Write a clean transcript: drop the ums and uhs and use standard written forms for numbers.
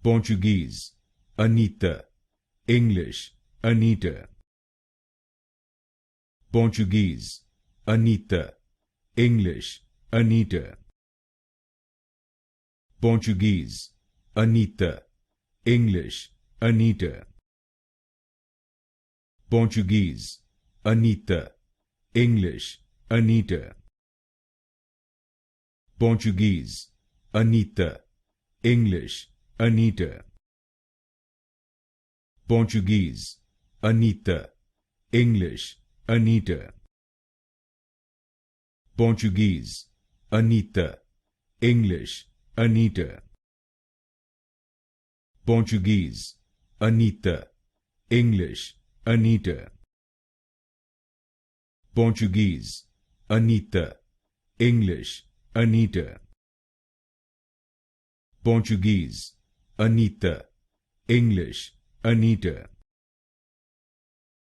Portuguese, Anitta. English, Anitta. Portuguese, Anitta. English, Anitta. Portuguese, Anitta. English, Anitta. Portuguese, Anitta. English, Anitta. Portuguese, Anitta. English, Anitta. Portuguese, Anitta. English, Anitta. Portuguese, Anitta. English, Anitta. Portuguese, Anitta. English, Anitta. Portuguese, Anitta. English, Anitta. Portuguese, Anitta. English, Anitta.